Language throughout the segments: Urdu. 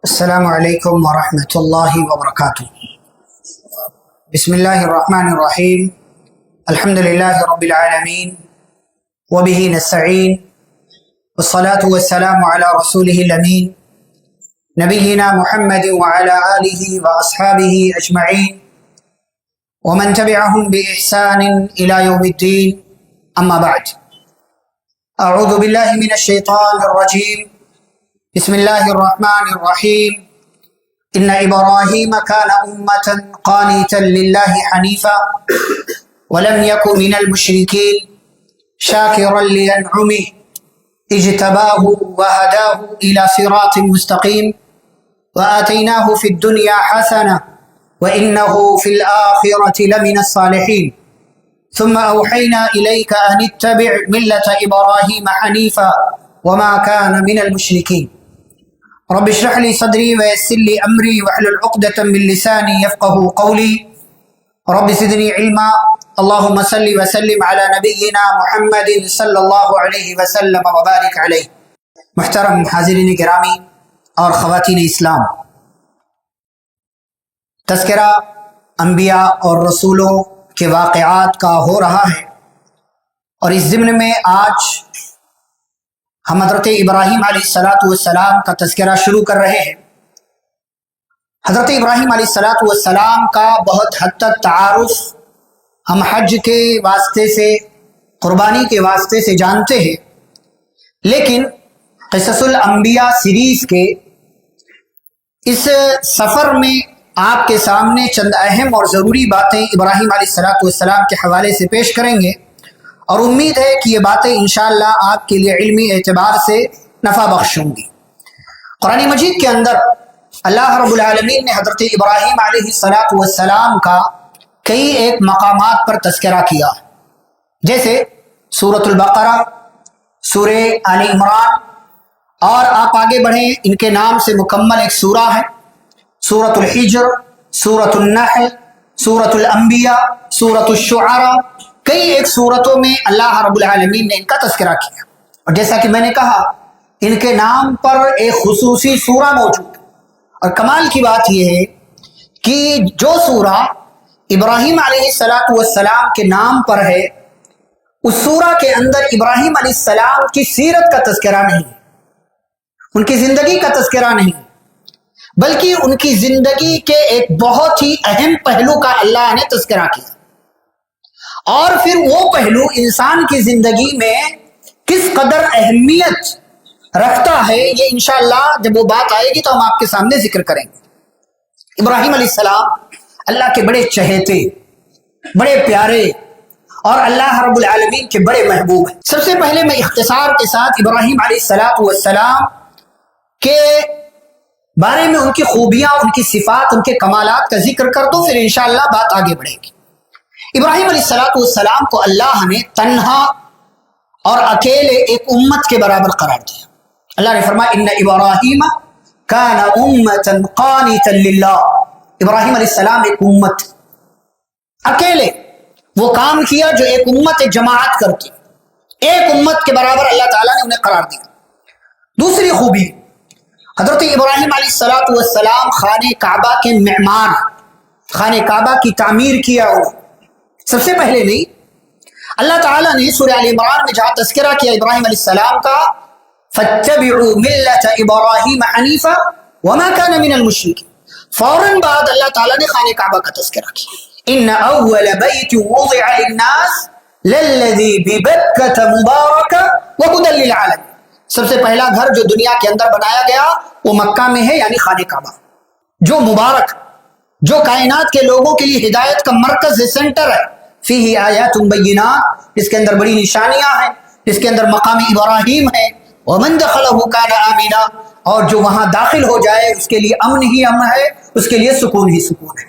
السلام علیکم ورحمۃ اللہ وبرکاتہ۔ بسم اللہ الرحمن الرحیم، الحمد للہ رب العالمین وبہ نستعین والصلاة والسلام علی رسولہ الامین نبینا محمد وعلی آلہ واصحابہ اجمعین ومن تبعہم بإحسان الی یوم الدین، اما بعد۔ اعوذ باللہ من الشیطان الرجیم، بسم اللہ الرحمن الرحیم۔ ان ابراہیم کان امة قانتا للہ حنیفا ولم یک من المشرکین شاکرا لانعمہ اجتباہ وہداہ الى صراط مستقیم وآتیناہ فی الدنیا حسنہ وانہ فی الآخرۃ لمن الصالحین ثم اوحینا الیک ان اتبع ملة ابراہیم حنیفا وما کان من المشرکین۔ رب اشرح لي صدري ويسر لي امري واحلل عقدة من لساني يفقهوا قولي رب زدني علما اللهم صل وسلم على نبينا محمد صلی اللہ علیہ وسلم وبارک علیہ۔ محترم حاضرین گرامی اور خواتین اسلام، تذکرہ انبیاء اور رسولوں کے واقعات کا ہو رہا ہے، اور اس ضمن میں آج ہم حضرت ابراہیم علیہ السلام کا تذکرہ شروع کر رہے ہیں۔ حضرت ابراہیم علیہ السلام کا بہت حد تک تعارف ہم حج کے واسطے سے، قربانی کے واسطے سے جانتے ہیں، لیکن قصص الانبیاء سیریز کے اس سفر میں آپ کے سامنے چند اہم اور ضروری باتیں ابراہیم علیہ السلام کے حوالے سے پیش کریں گے، اور امید ہے کہ یہ باتیں انشاءاللہ آپ کے لیے علمی اعتبار سے نفع بخش ہوں گی۔ قرآن مجید کے اندر اللہ رب العالمین نے حضرت ابراہیم علیہ السلام کا کئی ایک مقامات پر تذکرہ کیا، جیسے سورۃ البقرہ، سورہ آل عمران، اور آپ آگے بڑھیں ان کے نام سے مکمل ایک سورہ ہے، سورۃ الحجر، سورۃ النحل، سورۃ الانبیاء، سورۃ الشعراء۔ کئی ایک صورتوں میں اللہ رب العالمین نے ان کا تذکرہ کیا، اور جیسا کہ میں نے کہا ان کے نام پر ایک خصوصی سورہ موجود ہے، اور کمال کی بات یہ ہے کہ جو سورہ ابراہیم علیہ السلام کے نام پر ہے، اس سورہ کے اندر ابراہیم علیہ السلام کی سیرت کا تذکرہ نہیں، ان کی زندگی کا تذکرہ نہیں، بلکہ ان کی زندگی کے ایک بہت ہی اہم پہلو کا اللہ نے تذکرہ کیا، اور پھر وہ پہلو انسان کی زندگی میں کس قدر اہمیت رکھتا ہے، یہ انشاءاللہ جب وہ بات آئے گی تو ہم آپ کے سامنے ذکر کریں گے۔ ابراہیم علیہ السلام اللہ کے بڑے چہیتے، بڑے پیارے، اور اللہ رب العالمین کے بڑے محبوب ہیں۔ سب سے پہلے میں اختصار کے ساتھ ابراہیم علیہ السلام کے بارے میں، ان کی خوبیاں، ان کی صفات، ان کے کمالات کا ذکر کر دو، پھر انشاءاللہ بات آگے بڑھے گی۔ ابراہیم علیہ السلام کو اللہ نے تنہا اور اکیلے ایک امت کے برابر قرار دیا۔ اللہ نے فرمایا ان ابراہیم کان امۃ قانتا للہ۔ ابراہیم علیہ السلام ایک امت، اکیلے وہ کام کیا جو ایک امت، ایک جماعت کرتی، ایک امت کے برابر اللہ تعالیٰ نے انہیں قرار دیا۔ دوسری خوبی، حضرت ابراہیم علیہ السلام خانہ کعبہ کے معمار، خانہ کعبہ کی تعمیر کیا انہوں۔ سب سے پہلے نہیں، اللہ تعالیٰ نے سورہ آل عمران میں جہاں تذکرہ کیا ابراہیم علیہ السلام کا، فَاتَّبِعُوا مِلَّةَ إِبْرَاهِيمَ حَنِيفًا وَمَا كَانَ مِنَ الْمُشْرِكِينَ، فوراً بعد اللہ تعالیٰ نے خانہ کعبہ کا تذکرہ کیا۔ إِنَّ أَوَّلَ بَيْتٍ وُضِعَ لِلنَّاسِ لَلَّذِي بِبَكَّةَ مُبَارَكًا وَهُدًى لِلْعَالَمِينَ، سب سے پہلا گھر جو دنیا کے اندر بنایا گیا وہ مکہ میں ہے، یعنی خانہ کعبہ، جو مبارک، جو کائنات کے لوگوں کے لیے ہدایت کا مرکز ہے، سینٹر ہے۔ فیہ آیات بینات، اس کے اندر بڑی نشانیاں ہیں، اس کے اندر مقام ابراہیم ہے، ومن دخلہ کان آمنا، اور جو وہاں داخل ہو جائے اس کے لیے امن ہی امن ہے، اس کے لیے سکون ہی سکون ہے۔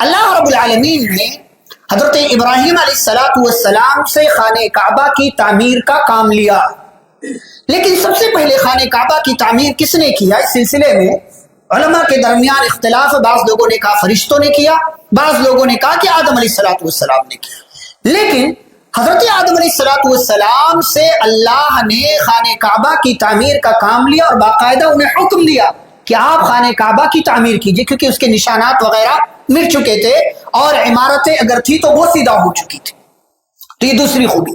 اللہ رب العالمین نے حضرت ابراہیم علیہ السلام سے خانہ کعبہ کی تعمیر کا کام لیا، لیکن سب سے پہلے خانہ کعبہ کی تعمیر کس نے کیا؟ اس سلسلے میں علماء کے درمیان اختلاف ہے، بعض لوگوں نے کہا فرشتوں نے کیا، بعض لوگوں نے کہا کہ آدم علیہ السلام نے کیا، لیکن حضرت آدم علیہ السلام سے اللہ نے خانہ کعبہ کی تعمیر کا کام لیا، اور باقاعدہ انہیں حکم دیا کہ آپ خانہ کعبہ کی تعمیر کیجئے، کیونکہ اس کے نشانات وغیرہ مٹ چکے تھے اور عمارتیں اگر تھی تو وہ سیدھا ہو چکی تھی۔ تو یہ دوسری خوبی۔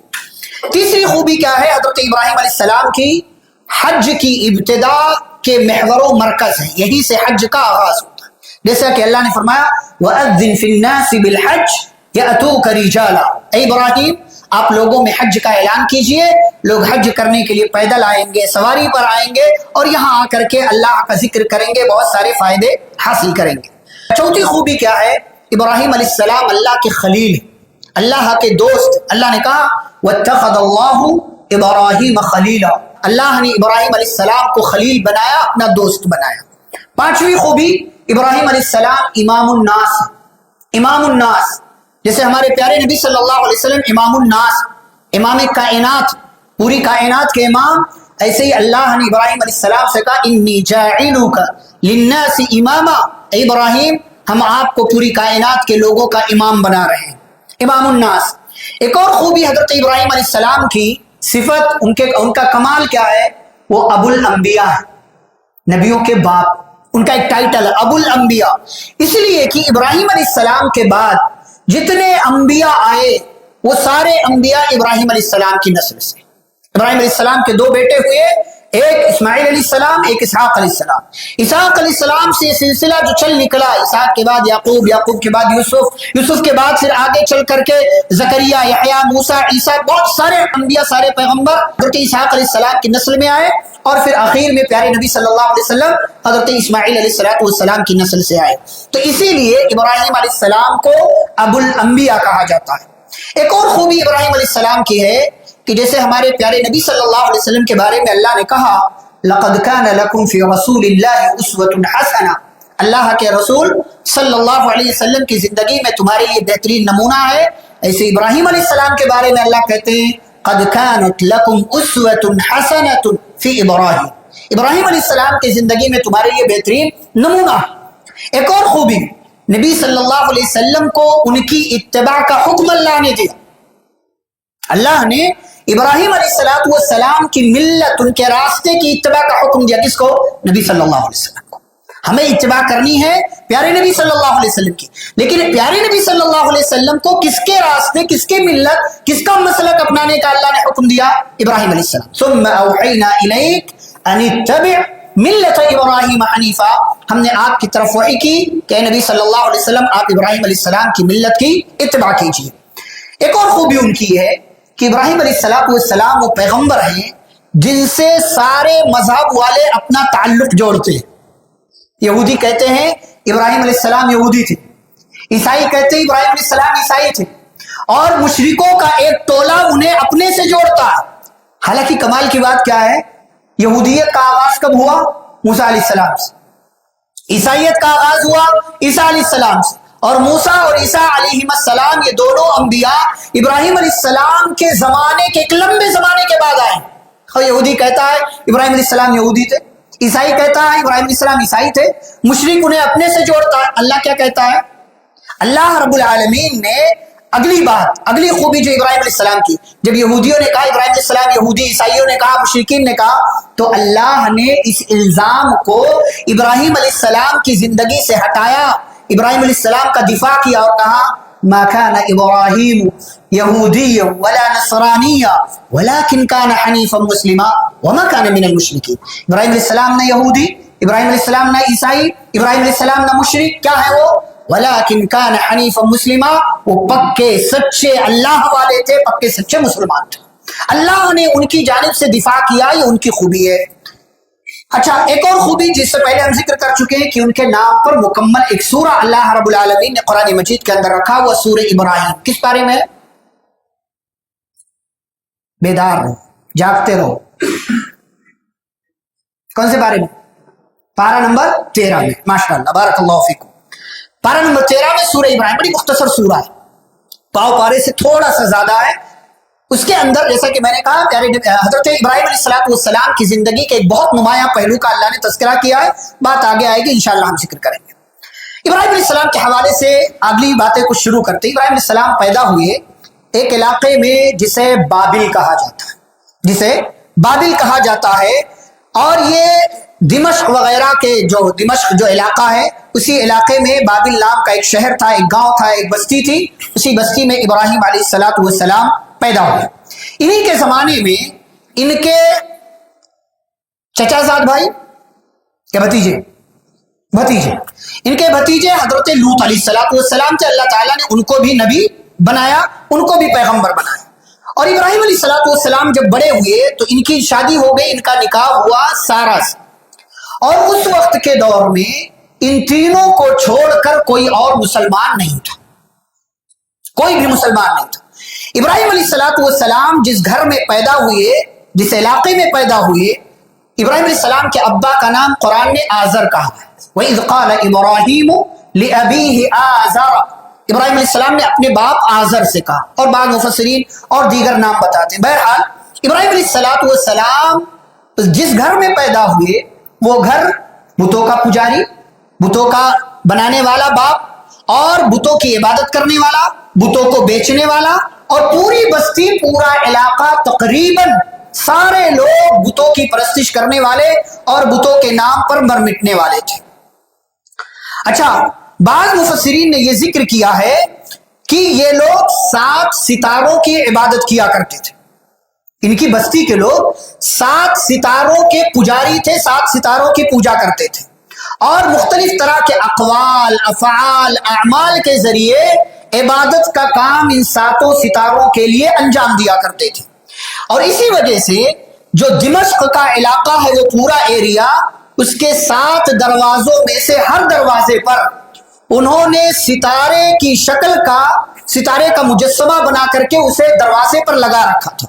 تیسری خوبی کیا ہے؟ حضرت ابراہیم علیہ السلام کی حج کی ابتدا کے محور و مرکز ہے، یہی سے حج کا آغاز ہوتا ہے، جیسا کہ اللہ نے فرمایا وَأَذِّن فِي النَّاسِ بِالْحَجِّ يَأْتُوكَ رِجَالًا، اے ابراہیم آپ لوگوں میں حج کا اعلان کیجئے، لوگ حج کرنے کے لیے پیدل آئیں گے، سواری پر آئیں گے اور یہاں آ کر کے اللہ کا ذکر کریں گے، بہت سارے فائدے حاصل کریں گے۔ چوتھی خوبی کیا ہے؟ ابراہیم علیہ السلام اللہ کے خلیل ہیں، اللہ کے دوست۔ اللہ نے کہا وَاتَّخَذَ اللَّهُ إِبْرَاهِيمَ خَلِيلًا، اللہ نے ابراہیم علیہ السلام کو خلیل بنایا، اپنا دوست بنایا۔ پانچویں خوبی ابراہیم علیہ السلام امام الناس، امام الناس، جیسے ہمارے پیارے نبی صلی اللہ علیہ وسلم امام الناس، امام کائنات، پوری کائنات کے امام، ایسے ہی اللہ نے ابراہیم علیہ السلام سے کہا انی جاعلک للناس اماما، اے ابراہیم ہم آپ کو پوری کائنات کے لوگوں کا امام بنا رہے ہیں، امام الناس۔ ایک اور خوبی حضرت ابراہیم علیہ السلام کی صفت، ان کا کمال کیا ہے؟ وہ ابو الانبیاء ہے، نبیوں کے باپ، ان کا ایک ٹائٹل ہے ابو الانبیاء، اس لیے کہ ابراہیم علیہ السلام کے بعد جتنے انبیاء آئے وہ سارے انبیاء ابراہیم علیہ السلام کی نسل سے۔ ابراہیم علیہ السلام کے دو بیٹے ہوئے، ایک اسماعیل علیہ السلام، ایک اسحاق علیہ السلام۔ اسحاق علیہ السلام سے سلسلہ جو چل نکلا، اسحاق کے بعد یعقوب، یعقوب کے بعد یوسف، یوسف کے بعد پھر آگے چل کر کے زکریا، یحییٰ، موسیٰ، عیسیٰ، بہت سارے انبیاء، سارے پیغمبر حضرت اسحاق علیہ السلام کی نسل میں آئے، اور پھر آخر میں پیارے نبی صلی اللہ علیہ وسلم حضرت اسماعیل علیہ السلام کی نسل سے آئے۔ تو اسی لیے ابراہیم علیہ السلام کو ابو الانبیاء کہا جاتا ہے۔ ایک اور خوبی ابراہیم علیہ السلام کی ہے کہ جیسے ہمارے پیارے نبی صلی اللہ علیہ وسلم کے بارے میں اللہ نے کہا لَقَدْ كَانَ لَكُمْ فِي رَسُولِ اللَّهِ أُسْوَةٌ حَسَنَةٌ، اللہ کے رسول صلی اللہ علیہ وسلم کی زندگی میں تمہارے لیے بہترین نمونہ ہے۔ ایسے ابراہیم علیہ السلام کے بارے میں اللہ کہتے ہیں قَدْ كَانَتْ لَكُمْ أُسْوَةٌ حَسَنَةٌ فِي إِبْرَاهِيمَ، ابراہیم علیہ السلام کی زندگی میں تمہارے لیے بہترین نمونہ ہے۔ ایک اور خوبی، نبی صلی اللہ علیہ وسلم کو ان کی اتباع کا حکم اللہ نے دیا۔ اللہ نے ابراہیم علیہ السلام کی ملت، ان کے راستے کی اتباع کا حکم دیا، کس کو؟ نبی صلی اللہ علیہ وسلم کو۔ ہمیں اتباع کرنی ہے پیارے نبی صلی اللہ علیہ وسلم کی، لیکن پیارے نبی صلی اللہ علیہ وسلم کو کس کے راستے، کس کے ملت، کس کا مسلک اپنانے کا اللہ نے حکم دیا؟ ابراہیم علیہ السلام۔ ثم اوحینا الیک ان اتبع ملت ابراہیم حنیفا، ہم نے آپ کی طرف وحی کی کہ نبی صلی اللہ علیہ وسلم آپ ابراہیم علیہ السلام کی ملت کی اتباع کیجیے۔ ایک اور خوبی ان کی ہے کہ ابراہیم علیہ السلام وہ پیغمبر ہیں جن سے سارے مذہب والے اپنا تعلق جوڑتے ہیں۔ یہودی کہتے ہیں ابراہیم علیہ السلام یہودی تھے، عیسائی کہتے ہیں ابراہیم علیہ السلام عیسائی تھے، اور مشرکوں کا ایک ٹولہ انہیں اپنے سے جوڑتا ہے۔ حالانکہ کمال کی بات کیا ہے؟ یہودیت کا آغاز کب ہوا؟ موسیٰ علیہ السلام سے۔ عیسائیت کا آغاز ہوا عیسیٰ علیہ السلام سے، اور موسیٰ اور عیسیٰ علیہ السلام یہ دونوں انبیاء ابراہیم علیہ السلام کے زمانے کے ایک لمبے زمانے کے بعد آئے۔ اور یہودی کہتا ہے ابراہیم علیہ السلام یہودی تھے، عیسائی کہتا ہے ابراہیم علیہ السلام عیسائی تھے، مشرک انہیں اپنے سے جوڑتا ہے۔ اللہ کیا کہتا ہے؟ اللہ رب العالمین نے اگلی بات، اگلی خوبی جو ابراہیم علیہ السلام کی، جب یہودیوں نے کہا ابراہیم علیہ السلام یہودی، عیسائیوں نے کہا، مشرکین نے کہا، تو اللہ نے اس الزام کو ابراہیم علیہ السلام کی زندگی سے ہٹایا، ابراہیم علیہ السلام کا دفاع کیا اور کہا ما كان ابراہیم یہودیا ولا نصرانیا ولكن كان حنیفا مسلما وما كان من المشرکین۔ ابراہیم علیہ السلام نہ یہودی، ابراہیم علیہ السلام نہ عیسائی، ابراہیم علیہ السلام نہ مشرک، کیا ہے وہ؟ ولیکن کان حنیفا مسلما، وہ پکے سچے اللہ والے تھے، پکے سچے مسلمان تھے۔ اللہ نے ان کی جانب سے دفاع کیا، یہ ان کی خوبی ہے۔ اچھا، ایک اور خوبی جس سے پہلے ہم ذکر کر چکے ہیں کہ ان کے نام پر مکمل ایک سورہ اللہ رب العالمین نے قرآن مجید کے اندر رکھا، وہ سورہ ابراہیم۔ کس بارے میں؟ بیدار رہو، جاگتے رہو۔ کون سے بارے میں؟ پارہ نمبر 13 میں۔ ماشاءاللہ، بارک اللہ فیکم۔ پارہ نمبر 13 میں سورہ ابراہیم، بڑی مختصر سورہ ہے، پاؤ پارے سے تھوڑا سا زیادہ ہے۔ اس کے اندر جیسا کہ میں نے کہا حضرت ابراہیم علیہ السلام کی زندگی کے ایک بہت نمایاں پہلو کا اللہ نے تذکرہ کیا ہے، بات آگے آئے گی انشاءاللہ ہم ذکر کریں گے۔ ابراہیم علیہ السلام کے حوالے سے اگلی باتیں کچھ شروع کرتے ہیں۔ ابراہیم علیہ السلام پیدا ہوئے ایک علاقے میں جسے بابل کہا جاتا ہے، جسے بابل کہا جاتا ہے، اور یہ دمشق وغیرہ کے دمشق جو علاقہ ہے، اسی علاقے میں بابل نام کا ایک شہر تھا، ایک گاؤں تھا، ایک بستی تھی. اسی بستی میں ابراہیم علیہ السلام پیدا ہوئے. انہی کے زمانے میں ان کے چچا زاد بھائی کے بھتیجے ان کے بھتیجے حضرت لوط علیہ السلام تھے. اللہ تعالیٰ نے ان کو بھی نبی بنایا، ان کو بھی پیغمبر بنایا. اور ابراہیم علیہ السلام جب بڑے ہوئے تو ان کی شادی ہو گئی، ان کا نکاح ہوا سارا سے. اور اس وقت کے دور میں ان تینوں کو چھوڑ کر کوئی اور مسلمان نہیں تھا، کوئی بھی مسلمان نہیں تھا. ابراہیم علیہ السلام جس گھر میں پیدا ہوئے، جس علاقے میں پیدا ہوئے، ابراہیم علیہ السلام کے ابا کا نام قرآن نے آزر کہا ہے. وَإِذْ قَالَ إِبْرَاهِيمُ لِأَبِيهِ آزَرَ، ابراہیم علیہ السلام نے اپنے باپ آزر سے کہا، اور بعض مفسرین اور دیگر نام بتاتے ہیں. بہرحال ابراہیم علیہ السلام جس گھر میں پیدا ہوئے وہ گھر بتوں کا پجاری، بتوں کا بنانے والا باپ، اور بتوں کی عبادت کرنے والا، بتوں کو بیچنے والا، اور پوری بستی، پورا علاقہ، تقریباً سارے لوگ بتوں کی پرستش کرنے والے اور بتوں کے نام پر مر مٹنے والے تھے. اچھا، بعض مفسرین نے یہ ذکر کیا ہے کہ یہ لوگ 7 ستاروں کی عبادت کیا کرتے تھے. ان کی بستی کے لوگ 7 ستاروں کے پجاری تھے، 7 ستاروں کی پوجا کرتے تھے، اور مختلف طرح کے اقوال، افعال، اعمال کے ذریعے عبادت کا کام ان 7 ستاروں کے لیے انجام دیا کرتے تھے. اور اسی وجہ سے جو دمشق کا علاقہ ہے، وہ پورا ایریا، اس کے 7 دروازوں میں سے ہر دروازے پر انہوں نے ستارے کی شکل کا، ستارے کا مجسمہ بنا کر کے اسے دروازے پر لگا رکھا تھا.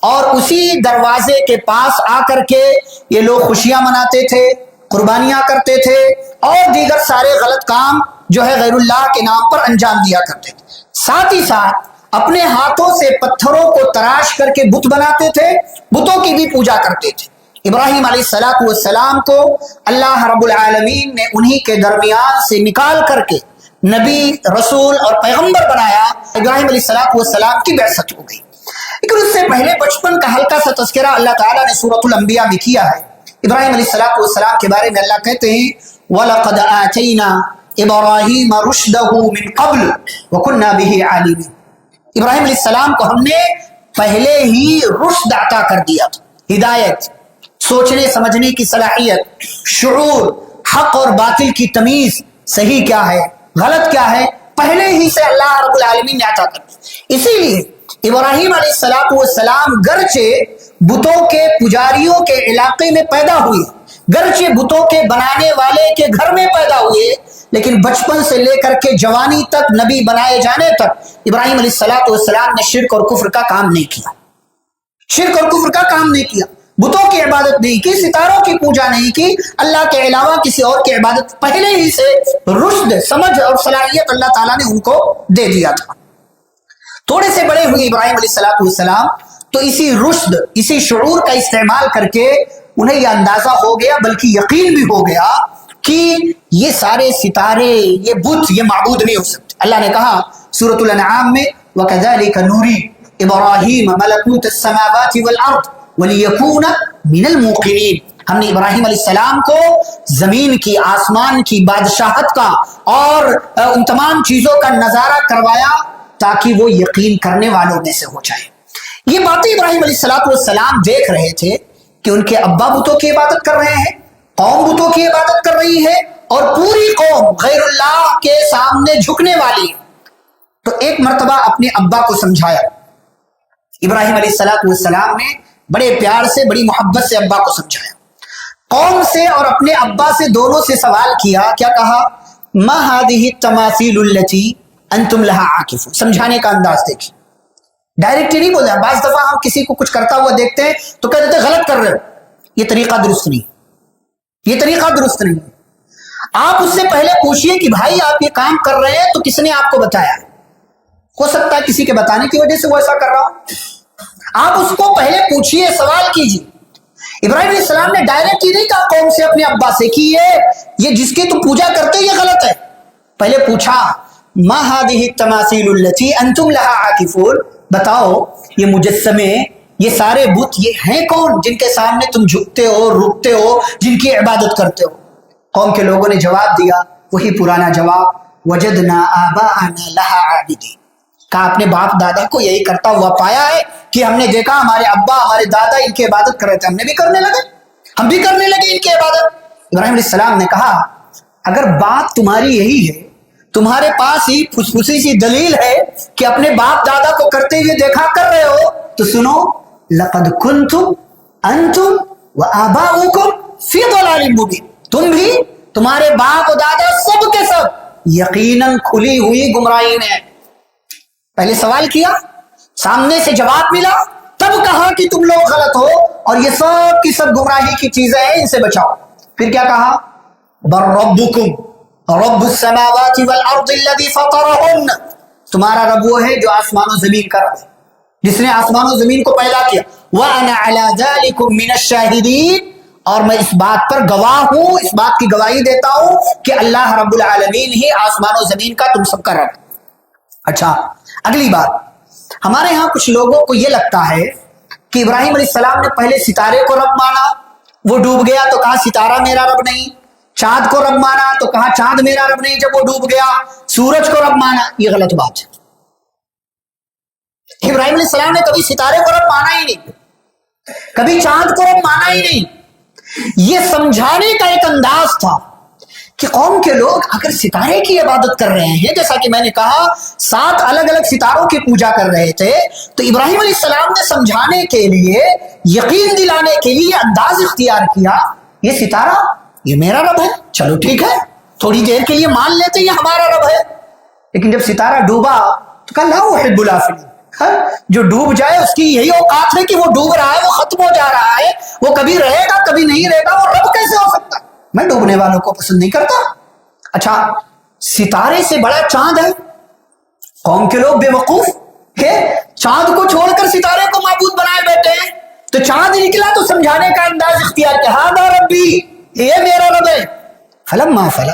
اور اسی دروازے کے پاس آ کر کے یہ لوگ خوشیاں مناتے تھے، قربانیاں کرتے تھے، اور دیگر سارے غلط کام جو ہے غیر اللہ کے نام پر انجام دیا کرتے تھے. ساتھ ہی ساتھ اپنے ہاتھوں سے پتھروں کو تراش کر کے بت بناتے تھے، بتوں کی بھی پوجا کرتے تھے. ابراہیم علیہ السلام کو اللہ رب العالمین نے انہی کے درمیان سے نکال کر کے نبی، رسول اور پیغمبر بنایا. ابراہیم علیہ السلام کی بعثت ہو گئی. لیکن اس سے پہلے بچپن کا ہلکا سا تذکرہ اللہ تعالیٰ نے سورۃ الانبیاء میں کیا ہے. ابراہیم علیہ السلام کے بارے میں اللہ کہتے ہیں وَلَقَدْ آتَيْنَا إِبْرَاهِيمَ رُشْدَهُ مِنْ قَبْلُ وَكُنَّا بِهِ عَالِمِينَ. ابراہیم علیہ السلام کو ہم نے پہلے ہی رشد عطا کر دیا تھا، ہدایت، سوچنے سمجھنے کی صلاحیت، شعور، حق اور باطل کی تمیز، صحیح کیا ہے غلط کیا ہے، پہلے ہی سے اللہ رب العالمین نے عطا کر دیا. اسی لیے ابراہیم علیہ السلام گرچہ بتوں کے پجاریوں کے علاقے میں پیدا ہوئے، گرچہ بتوں کے بنانے والے کے گھر میں پیدا ہوئے، لیکن بچپن سے لے کر کے جوانی تک، نبی بنائے جانے تک، ابراہیم علیہ السلام نے شرک اور کفر کا کام نہیں کیا. شرک اور کفر کا کام نہیں کیا، بتوں کی عبادت نہیں کی، ستاروں کی پوجا نہیں کی، اللہ کے علاوہ کسی اور کی عبادت. پہلے ہی سے رشد، سمجھ اور صلاحیت اللہ تعالیٰ نے ان کو دے دیا تھا. تھوڑے سے بڑے ہوئے ابراہیم علیہ السلام تو اسی رشد، اسی شعور کا استعمال کر کے انہیں یہ اندازہ ہو گیا، بلکہ یقین بھی ہو گیا کہ یہ سارے ستارے، یہ بت، یہ معبود نہیں ہو سکتے. اللہ نے کہا سورۃ الانعام میں وَكَذَلِكَ نُرِي إِبْرَاهِيمَ مَلَكُوتَ السَّمَاوَاتِ وَالْأَرْضِ وَلِيَكُونَ مِنَ الْمُوقِنِينَ. ہم نے ابراہیم علیہ السلام کو زمین کی، آسمان کی بادشاہت کا اور ان تمام چیزوں کا نظارہ کروایا تاکہ وہ یقین کرنے والوں میں سے ہو جائے. یہ باتیں ابراہیم علیہ السلام دیکھ رہے تھے کہ ان کے ابا بتوں کی عبادت کر رہے ہیں، قوم بتوں کی عبادت کر رہی ہے، اور پوری قوم غیر اللہ کے سامنے جھکنے والی. تو ایک مرتبہ اپنے ابا کو سمجھایا. ابراہیم علیہ السلام نے بڑے پیار سے، بڑی محبت سے ابا کو سمجھایا. قوم سے اور اپنے ابا سے، دونوں سے سوال کیا. کیا کہا؟ ما هذه التماثيل التي انتم لها عاکفون. سمجھانے کا انداز دیکھیں، ڈائریکٹلی نہیں بولتا. بعض دفعہ ہم کسی کو کچھ کرتا ہوا دیکھتے ہیں تو کہہ دیتے غلط کر رہے ہو. یہ طریقہ درست نہیں، یہ طریقہ درست نہیں. آپ اس سے پہلے پوچھئے کہ بھائی آپ یہ کام کر رہے ہیں تو کس نے آپ کو بتایا؟ ہو سکتا ہے کسی کے بتانے کی وجہ سے وہ ایسا کر رہا ہو. آپ اس کو پہلے پوچھئے، سوال کیجئے. ابراہیم علیہ السلام نے ڈائریکٹ ہی نہیں کہا قوم سے، اپنے ابا سے کہ یہ جس کی تو پوجا کرتے یہ غلط ہے. پہلے پوچھا ما هذه التماثيل التي انتم لها عاکفون. بتاؤ یہ مجسمے، یہ سارے بت یہ ہیں کون جن کے سامنے تم جھکتے ہو، رکتے ہو، جن کی عبادت کرتے ہو؟ قوم کے لوگوں نے جواب دیا، وہی پرانا جواب، وجدنا آباءنا لها عابدین، کہا اپنے باپ دادا کو یہی کرتا ہوا پایا ہے کہ ہم نے دیکھا ہمارے ابا ہمارے دادا ان کی عبادت کر رہے تھے، ہم نے بھی کرنے لگے، ہم بھی کرنے لگے ان کی عبادت۔ ابراہیم علیہ السلام نے کہا اگر بات تمہاری یہی ہے، تمہارے پاس ہی پھسپھسی سی دلیل ہے کہ اپنے باپ دادا کو کرتے ہوئے دیکھا کر رہے ہو، تو سنو، لقد کنتم انتم وآباؤکم فی ضلال مبین، تم بھی، تمہارے باپ و دادا، سب کے سب یقیناً کھلی ہوئی گمراہی میں۔ پہلے سوال کیا، سامنے سے جواب ملا، تب کہا کہ تم لوگ غلط ہو اور یہ سب کی سب گمراہی کی چیزیں ہیں، ان سے بچاؤ۔ پھر کیا کہا؟ بل ربکم رب السماوات والارض الذی فطرہن، تمہارا رب وہ ہے جو آسمان و زمین کا رب ہے، جس نے آسمان و زمین کو پیدا کیا۔ وانا علی ذلکم من الشاہدین، اور میں اس بات پر گواہ ہوں، اس بات کی گواہی دیتا ہوں کہ اللہ رب العالمین ہی آسمان و زمین کا تم سب کا رب ہے۔ اچھا، اگلی بات، ہمارے ہاں کچھ لوگوں کو یہ لگتا ہے کہ ابراہیم علیہ السلام نے پہلے ستارے کو رب مانا، وہ ڈوب گیا تو کہا ستارہ میرا رب نہیں، چاند کو رب مانا تو کہا چاند میرا رب نہیں جب وہ ڈوب گیا، سورج کو رب مانا، یہ غلط بات ہے۔ ابراہیم علیہ السلام نے کبھی ستارے کو رب مانا ہی نہیں، کبھی چاند کو رب مانا ہی نہیں۔ یہ سمجھانے کا ایک انداز تھا کہ قوم کے لوگ اگر ستارے کی عبادت کر رہے ہیں، جیسا کہ میں نے کہا 7 الگ الگ ستاروں کی پوجا کر رہے تھے، تو ابراہیم علیہ السلام نے سمجھانے کے لیے، یقین دلانے کے لیے انداز اختیار کیا، یہ ستارہ یہ میرا رب ہے، چلو ٹھیک ہے، تھوڑی دیر کے لیے مان لیتے یہ ہمارا رب ہے۔ لیکن جب ستارہ ڈوبا تو کہا لا احب الافلین، جو ڈوب جائے اس کی یہی اوقات ہے کہ وہ ڈوب رہا ہے، وہ ختم ہو جا رہا ہے، وہ کبھی رہے گا کبھی نہیں رہے گا، وہ رب کیسے ہو سکتا ہے؟ میں ڈوبنے والوں کو پسند نہیں کرتا۔ اچھا، ستارے سے بڑا چاند ہے، قوم کے لوگ بے وقوف ہے، چاند کو چھوڑ کر ستارے کو معبود بنائے بیٹھے ہیں، تو چاند نکلا تو سمجھانے کا انداز اختیار کیا، ھذا ربی، یہ میرا رب ہے۔ فلما فلا،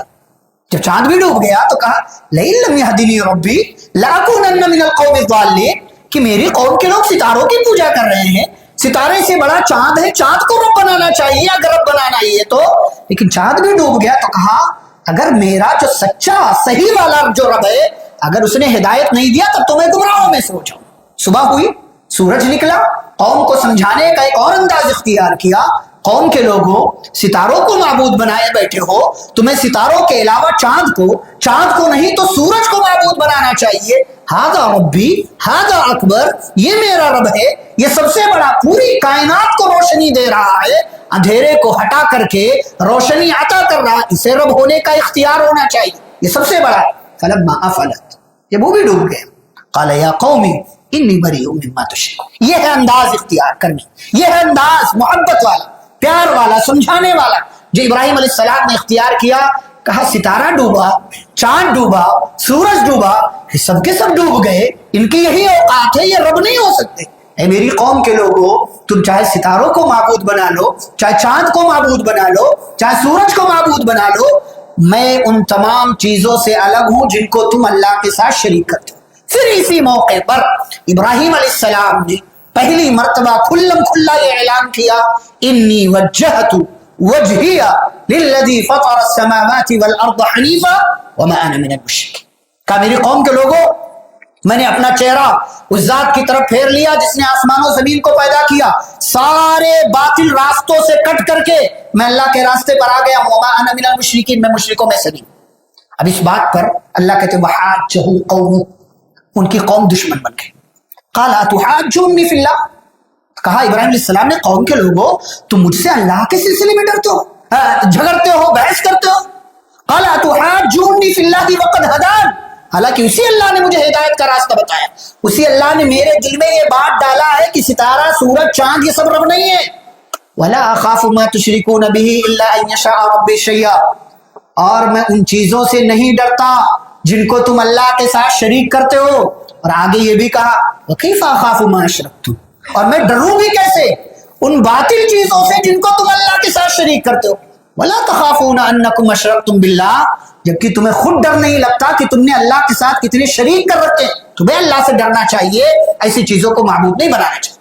جب چاند بھی ڈوب گیا تو کہا لئن لم یہدنی ربی لاکونن من القوم الضالین، کہ میری قوم کے لوگ ستاروں کی پوجا کر رہے ہیں، ستارے سے بڑا چاند ہے، چاند کو رب بنانا چاہیے اگر رب بنانا ہی ہے تو، لیکن چاند بھی ڈوب گیا تو کہا اگر میرا جو سچا صحیح والا جو رب ہے اگر اس نے ہدایت نہیں دیا تب تو میں گمراہوں میں سے ہو جاؤں۔ صبح ہوئی، سورج نکلا، قوم کو سمجھانے کا ایک اور انداز اختیار کیا، قوم کے لوگوں ستاروں کو معبود بنائے بیٹھے ہو، تمہیں ستاروں کے علاوہ چاند کو نہیں تو سورج کو معبود بنانا چاہیے، ھذا ربی ھذا اکبر، یہ میرا رب ہے، یہ سب سے بڑا، پوری کائنات کو روشنی دے رہا ہے، اندھیرے کو ہٹا کر کے روشنی عطا کر رہا ہے، اسے رب ہونے کا اختیار ہونا چاہیے، یہ سب سے بڑا ہے۔ فلما افلت، جب وہ بھی ڈوب گئے، قال یا قوم انی بریء مما تشرکون، یہ ہے انداز اختیار کرنے، یہ ہے انداز محبت والا، پیار والا، سمجھانے والا جو ابراہیم علیہ السلام نے اختیار کیا۔ کہا ستارہ ڈوبا، چاند ڈوبا، سورج ڈوبا، یہ سب کے سب ڈوب گئے، ان کی یہی اوقات ہے، یہ رب نہیں ہو سکتے۔ اے میری قوم کے لوگوں، تم چاہے ستاروں کو معبود بنا لو، چاہے چاند کو معبود بنا لو، چاہے سورج کو معبود بنا لو، میں ان تمام چیزوں سے الگ ہوں جن کو تم اللہ کے ساتھ شریک کرتے ہو۔ پھر اسی موقع پر ابراہیم علیہ السلام نے پہلی مرتبہ کھلم کھلا یہ اعلان کیا، انی وجہت وجہی للذی فطر السماوات والارض حنیفا وما انا من المشرکین، کہا میری قوم کے لوگوں، میں نے اپنا چہرہ اس ذات کی طرف پھیر لیا جس نے آسمان و زمین کو پیدا کیا، سارے باطل راستوں سے کٹ کر کے میں اللہ کے راستے پر آ گیا ہوں، وما انا من المشرکین، میں مشرکوں میں سے نہیں۔ اب اس بات پر اللہ کہتے وحاجہ قوم، ان کی قوم دشمن بن گئی۔ قال اتحاجونی فی اللہ، کہا ابراہیم علیہ السلام نے قوم کے لوگوں تم مجھ سے اللہ کے سلسلے میں ڈرتے ہو، جھگڑتے ہو، بحث کرتے ہو۔ قال اتحاجونی فی اللہ وقد ہدان، حالانکہ اسی اللہ نے مجھے ہدایت کا راستہ بتایا، اسی اللہ نے میرے دل میں یہ بات ڈالا ہے کہ ستارہ، سورج، چاند یہ سب رب نہیں ہے۔ ولا اخاف ما تشركون به الا ان يشاء ربي شيئا، اور میں ان چیزوں سے نہیں ڈرتا جن کو تم اللہ کے ساتھ شریک کرتے ہو۔ اور آگے یہ بھی کہا وکیف اخاف ما اشرکتم، اور میں ڈروں بھی کیسے ان باطل چیزوں سے جن کو تم اللہ کے ساتھ شریک کرتے ہو۔ ولا تخافون انکم اشرکتم باللہ، جبکہ تمہیں خود ڈر نہیں لگتا کہ تم نے اللہ کے ساتھ کتنے شریک کر رکھے ہیں، تمہیں اللہ سے ڈرنا چاہیے، ایسی چیزوں کو معبود نہیں بنانا چاہیے۔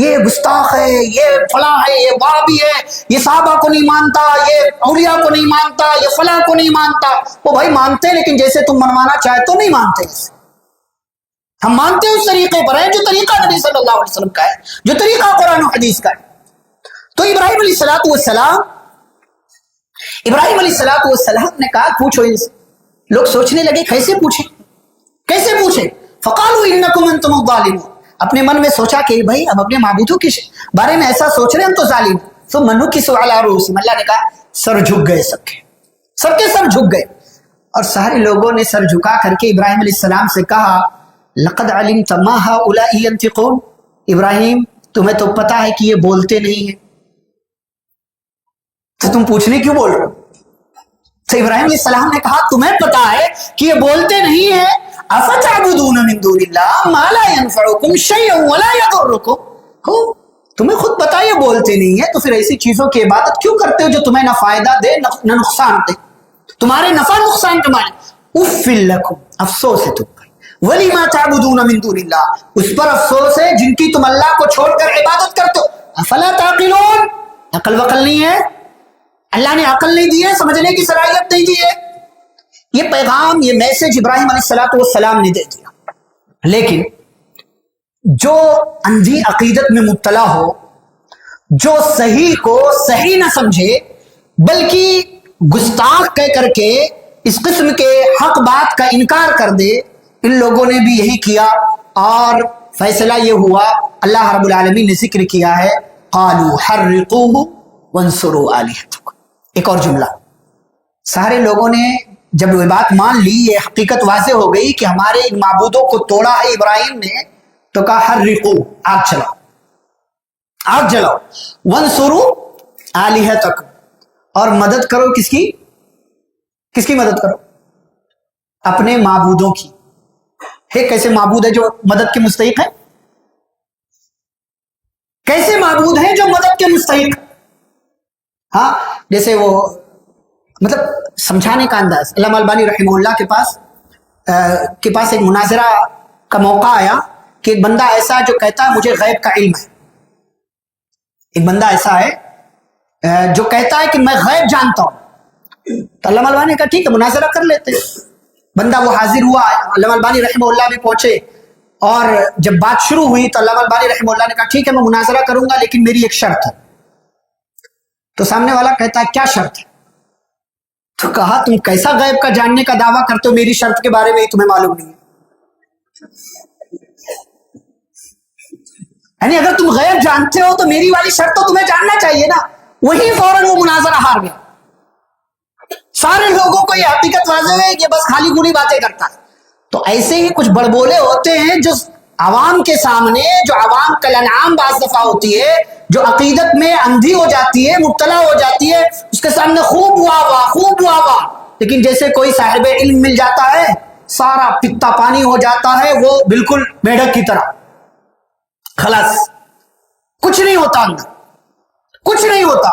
یہ گستاخ ہے، یہ فلاں ہے، یہ وہابی ہے، یہ صحابہ کو نہیں مانتا، یہ اولیاء کو نہیں مانتا، یہ فلاں کو نہیں مانتا. وہ بھائی مانتے ہیں لیکن جیسے تم منوانا چاہے تو نہیں مانتے. ہم مانتے ہیں اس طریقے پر ہے جو طریقہ نبی صلی اللہ علیہ وسلم کا ہے، جو طریقہ قرآن و حدیث کا ہے. تو ابراہیم علیہ السلام نے کہا پوچھو ان سے. لوگ سوچنے لگے کیسے پوچھیں. فقالوا انکم انتم الظالمون. اپنے من میں سوچا کہ بھائی اب اپنے معبودوں کے بارے میں ایسا سوچ رہے ہیں ہم تو ظالم. ثم نکسوا علی رؤوسہم. اللہ نے کہا سر جھک گئے، سب کے سر جھک گئے. اور سارے لوگوں نے سر جھکا کر کے ابراہیم علیہ السلام سے کہا لقد علمت ما هؤلاء ينطقون. ابراہیم تمہیں تو پتا ہے کہ یہ بولتے نہیں ہیں، تو تم پوچھنے کیوں بول رہے ہو؟ تو ابراہیم علیہ السلام نے کہا تمہیں پتا ہے کہ یہ بولتے نہیں ہیں. افتعبدون من دون اللہ ما لا ينفعكم شيئا ولا يضركم. تمہیں خود پتا یہ بولتے نہیں ہیں، تو پھر ایسی چیزوں کی عبادت کیوں کرتے ہو جو تمہیں نہ فائدہ دے نہ نقصان دے، تمہارے نفع نقصان کے معنی. اف لکم، افسوس ہے تم پر. وَلِمَا تَعْبُدُونَ مِن دُونِ اللَّهِ، اس پر افسوس ہے جن کی تم اللہ کو چھوڑ کر عبادت کرتے ہو. افلا تعقلون، عقل وقل نہیں ہے، اللہ نے عقل نہیں دی ہے، سمجھنے کی صلاحیت نہیں دی ہے. یہ پیغام، یہ میسج ابراہیم علیہ السلام نے دے دیا. لیکن جو اندھی عقیدت میں مبتلا ہو، جو صحیح کو صحیح نہ سمجھے بلکہ گستاخ کہہ کر کے اس قسم کے حق بات کا انکار کر دے، ان لوگوں نے بھی یہی کیا. اور فیصلہ یہ ہوا، اللہ رب العالمین نے ذکر کیا ہے قالوا حرقوه وانصروا آلهتكم. ایک اور جملہ، سارے لوگوں نے جب وہ بات مان لی، یہ حقیقت واضح ہو گئی کہ ہمارے ان معبودوں کو توڑا ہے ابراہیم نے، تو کہا حرقوا، آگ جلاؤ، وانصروا آلهتكم، اور مدد کرو کس کی مدد کرو؟ اپنے معبودوں کی. کیسے معبود ہے جو مدد کے مستحق ہے؟ کیسے معبود ہیں جو مدد کے مستحق؟ ہاں، جیسے وہ مطلب سمجھانے کا انداز. علامہ البانی رحمہ اللہ کے پاس ایک مناظرہ کا موقع آیا کہ ایک بندہ ایسا جو کہتا ہے مجھے غیب کا علم ہے. ایک بندہ ایسا ہے جو کہتا ہے کہ میں غیب جانتا ہوں. تو علامہ البانی نے کہا ٹھیک ہے مناظرہ کر لیتے. بندہ وہ حاضر ہوا، علامہ البانی رحمہ اللہ بھی پہنچے، اور جب بات شروع ہوئی تو علامہ البانی رحمہ اللہ نے کہا ٹھیک ہے میں مناظرہ کروں گا لیکن میری ایک شرط ہے. تو سامنے والا کہتا ہے کیا شرط ہے؟ تو کہا تم کیسا غیب کا جاننے کا دعویٰ کرتے ہو، میری شرط کے بارے میں تمہیں معلوم نہیں ہے. یعنی اگر تم غیب جانتے ہو تو میری والی شرط تو تمہیں جاننا چاہیے نا. وہی فوراً وہ مناظرہ ہار گیا. سارے لوگوں کو یہ حقیقت واضح ہے کہ بس خالی گولی باتیں کرتا ہے. تو ایسے ہی کچھ بڑبولے ہوتے ہیں جو عوام کے سامنے، جو عوام کل انعام بعض دفعہ ہوتی ہے، جو عقیدت میں اندھی ہو جاتی ہے، مبتلا ہو جاتی ہے، اس کے سامنے خوب واہ، لیکن جیسے کوئی صاحب علم مل جاتا ہے سارا پتا پانی ہو جاتا ہے، وہ بالکل میڈک کی طرح، خلاص کچھ نہیں ہوتا، اندر کچھ نہیں ہوتا.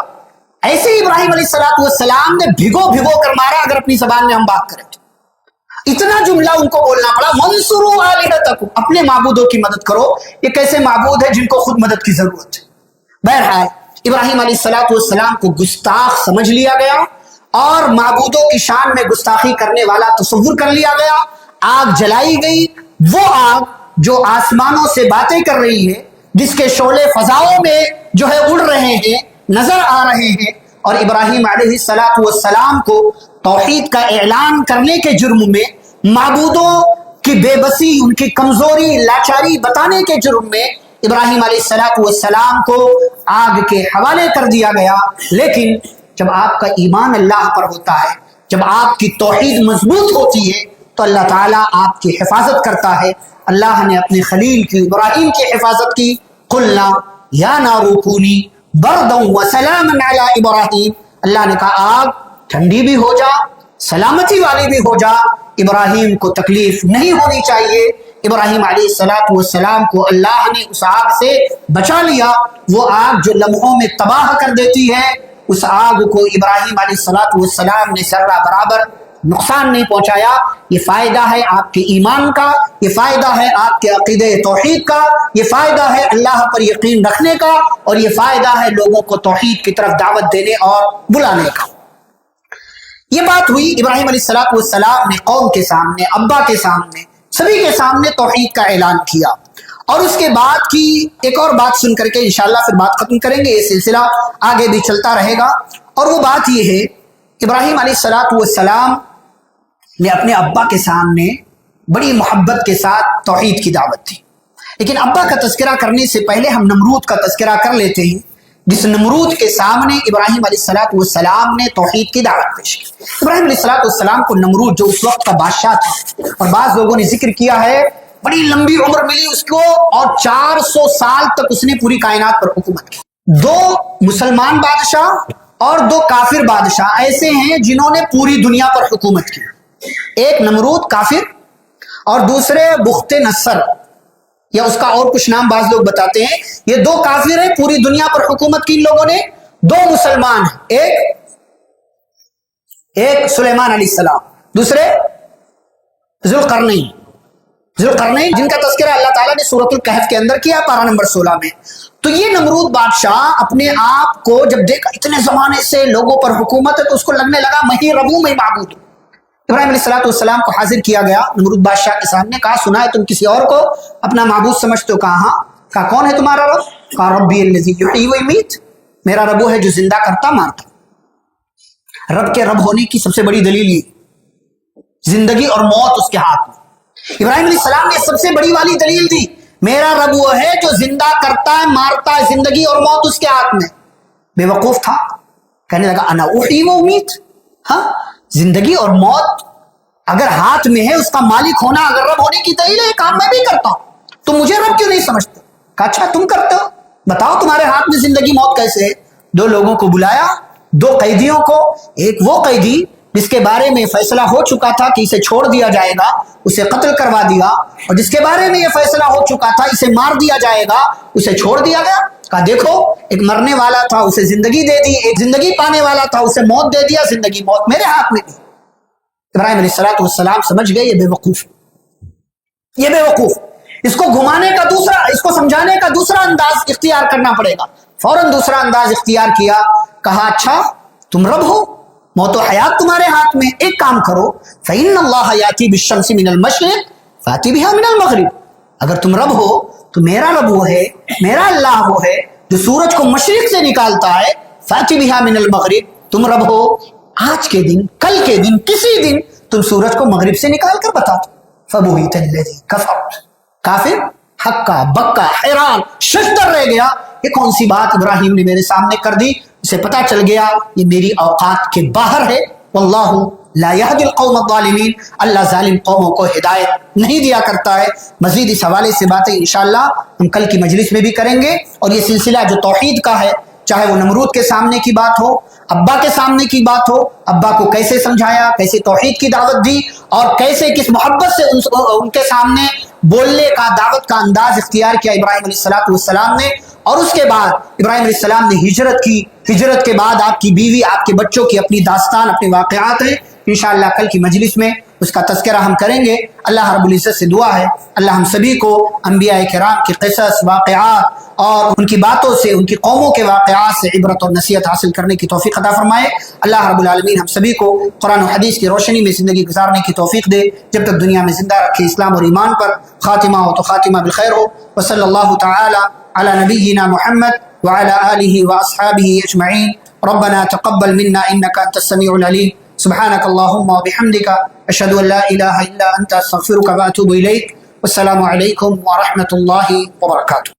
ایسے ہی ابراہیم علیہ السلام نے بھگو کر مارا. اگر اپنی زبان میں ہم بات کریں تو اتنا جملہ ان کو بولنا پڑا، وانصروا آلہتکم، اپنے معبودوں کی مدد کرو. یہ کیسے معبود ہے جن کو خود مدد کی ضرورت ہے؟ بہرحال ابراہیم علیہ السلام کو گستاخ سمجھ لیا گیا اور معبودوں کی شان میں گستاخی کرنے والا تصور کر لیا گیا. آگ جلائی گئی، وہ آگ جو آسمانوں سے باتیں کر رہی ہے، جس کے شعلے فضاؤں میں جو ہے اڑ رہے ہیں، نظر آ رہے ہیں. اور ابراہیم علیہ السلام کو توحید کا اعلان کرنے کے جرم میں، معبودوں کی بے بسی، ان کی کمزوری، لاچاری بتانے کے جرم میں ابراہیم علیہ السلام کو آگ کے حوالے کر دیا گیا. لیکن جب آپ کا ایمان اللہ پر ہوتا ہے، جب آپ کی توحید مضبوط ہوتی ہے، تو اللہ تعالیٰ آپ کی حفاظت کرتا ہے. اللہ نے اپنے خلیل کی، ابراہیم کی حفاظت کی. قلنا یا نار کونی بردا وسلاما علی ابراہیم. اللہ نے کہا آگ ٹھنڈی بھی ہو جا، سلامتی والی بھی ہو جا، ابراہیم کو تکلیف نہیں ہونی چاہیے. ابراہیم علیہ السلام کو اللہ نے اس آگ سے بچا لیا. وہ آگ جو لمحوں میں تباہ کر دیتی ہے، اس آگ کو ابراہیم علیہ السلام نے ذرہ برابر نقصان نہیں پہنچایا. یہ فائدہ ہے آپ کے ایمان کا, یہ فائدہ ہے آپ کے عقیدے توحید کا, یہ فائدہ ہے اللہ پر یقین رکھنے کا, اور یہ فائدہ ہے لوگوں کو توحید کی طرف دعوت دینے اور بلانے کا. یہ بات ہوئی, ابراہیم علیہ السلام نے قوم کے سامنے, ابا کے سامنے, سبھی کے سامنے توحید کا اعلان کیا. اور اس کے بعد کی ایک اور بات سن کر کے انشاءاللہ پھر بات ختم کریں گے. یہ سلسلہ آگے بھی چلتا رہے گا. اور وہ بات یہ ہے, ابراہیم علیہ السلام نے اپنے ابا کے سامنے بڑی محبت کے ساتھ توحید کی دعوت دی. لیکن ابا کا تذکرہ کرنے سے پہلے ہم نمرود کا تذکرہ کر لیتے ہیں, جس نمرود کے سامنے ابراہیم علیہ السلام نے توحید کی دعوت پیش کی. ابراہیم علیہ السلام کو نمرود, جو اس وقت کا بادشاہ تھا, اور بعض لوگوں نے ذکر کیا ہے بڑی لمبی عمر ملی اس کو, اور 400 سال تک اس نے پوری کائنات پر حکومت کی. 2 مسلمان بادشاہ اور 2 کافر بادشاہ ایسے ہیں جنہوں نے پوری دنیا پر حکومت کی. ایک نمرود کافر, اور دوسرے بخت نصر, یا اس کا اور کچھ نام بعض لوگ بتاتے ہیں. یہ 2 کافر ہیں, پوری دنیا پر حکومت کی ان لوگوں نے. 2 مسلمان ہیں, ایک سلیمان علیہ السلام, دوسرے ذوالقرنین, جن کا تذکرہ اللہ تعالیٰ نے سورۃ الکہف کے اندر کیا, پارہ نمبر 16 میں. تو یہ نمرود بادشاہ اپنے آپ کو جب دیکھا اتنے زمانے سے لوگوں پر حکومت ہے, تو اس کو لگنے لگا میں ہی رب ہوں, میں معبود ہوں. ابراہیم علیہ السلام کو حاضر کیا گیا نمرود بادشاہ کے سامنے. کہا سنا ہے تم کسی اور کو اپنا معبود سمجھتے ہو؟ کہا ہاں. کہا کون ہے تمہارا رب؟ کہا ربی الذی یحیی و یمیت, میرا رب وہ ہے جو زندہ کرتا مارتا. رب کے رب ہونے کی سب سے بڑی دلیل یہ, زندگی اور موت اس کے ہاتھ میں. ابراہیم علیہ السلام نے سب سے بڑی والی دلیل دی, میرا رب وہ ہے جو زندہ کرتا ہے مارتا ہے, زندگی اور موت اس کے ہاتھ میں. بے وقوف تھا, کہنے لگا انا احیی و امیت. ہاں, زندگی اور موت اگر ہاتھ میں ہے, اس کا مالک ہونا اگر رب ہونے کی دلیل ہے, کام میں بھی کرتا ہوں, تو مجھے رب کیوں نہیں سمجھتے؟ کہا اچھا تم کرتے ہو, بتاؤ تمہارے ہاتھ میں زندگی موت کیسے ہے؟ 2 لوگوں کو بلایا, 2 قیدیوں کو. ایک وہ قیدی جس کے بارے میں فیصلہ ہو چکا تھا کہ اسے چھوڑ دیا جائے گا, اسے قتل کروا دیا, اور جس کے بارے میں یہ فیصلہ ہو چکا تھا اسے مار دیا جائے گا, اسے چھوڑ دیا گیا. کہا دیکھو, ایک مرنے والا تھا اسے زندگی دے دی, ایک زندگی پانے والا تھا اسے موت دے دیا, زندگی موت میرے ہاتھ میں دی. ابراہیم علیہ السلام سمجھ گئے یہ بے وقوف, اس کو گھمانے کا دوسرا, اس کو سمجھانے کا دوسرا انداز اختیار کرنا پڑے گا. فوراً دوسرا انداز اختیار کیا. کہا اچھا تم رب ہو, موت و حیات تمہارے ہاتھ میں, ایک کام کرو, فإن اللہ یأتی بالشمس من المشرق فأتی بها من المغرب. اگر تم رب ہو تو میرا رب وہ ہے, میرا اللہ وہ ہے جو سورج کو مشرق سے نکالتا ہے, فأتی بها من المغرب. تم رب ہو, آج کے دن, کل کے دن, کسی دن تم سورج کو مغرب سے نکال کر بتا دو. فبہت الذی کفر, کافر ہکا بکا حیران ششدر رہ گیا, یہ کون سی بات ابراہیم نے میرے سامنے کر دی. اسے پتا چل گیا یہ میری اوقات کے باہر ہے. واللہ لا یہدی القوم الظالمین, اللہ ظالم قوموں کو ہدایت نہیں دیا کرتا ہے. مزید اس حوالے سے باتیں انشاءاللہ ہم کل کی مجلس میں بھی کریں گے. اور یہ سلسلہ جو توحید کا ہے, چاہے وہ نمرود کے سامنے کی بات ہو, ابا کے سامنے کی بات ہو, ابا کو کیسے سمجھایا, کیسے توحید کی دعوت دی, اور کیسے کس محبت سے ان کے سامنے بولنے کا, دعوت کا انداز اختیار کیا ابراہیم علیہ السلام نے. اور اس کے بعد ابراہیم علیہ السلام نے ہجرت کی. ہجرت کے بعد آپ کی بیوی, آپ کے بچوں کی اپنی داستان, اپنے واقعات ہیں. انشاءاللہ کل کی مجلس میں اس کا تذکرہ ہم کریں گے. اللہ رب العزت سے دعا ہے اللہ ہم سبھی کو انبیاء کرام کے قصص, واقعات اور ان کی باتوں سے, ان کی قوموں کے واقعات سے عبرت اور نصیحت حاصل کرنے کی توفیق عطا فرمائے. اللہ رب العالمین ہم سبھی کو قرآن و حدیث کی روشنی میں زندگی گزارنے کی توفیق دے, جب تک دنیا میں زندہ رکھے اسلام اور ایمان پر. خاتمہ ہو تو خاتمہ بالخیر ہو. وصلی اللہ تعالی علی نبینا محمد وعلى آله وأصحابه أجمعين. ربنا تقبل منا إنك أنت السميع العليم. سبحانك اللهم وبحمدك أشهد أن لا إله إلا أنت أستغفرك وأتوب إليك. والسلام عليكم ورحمة الله وبركاته.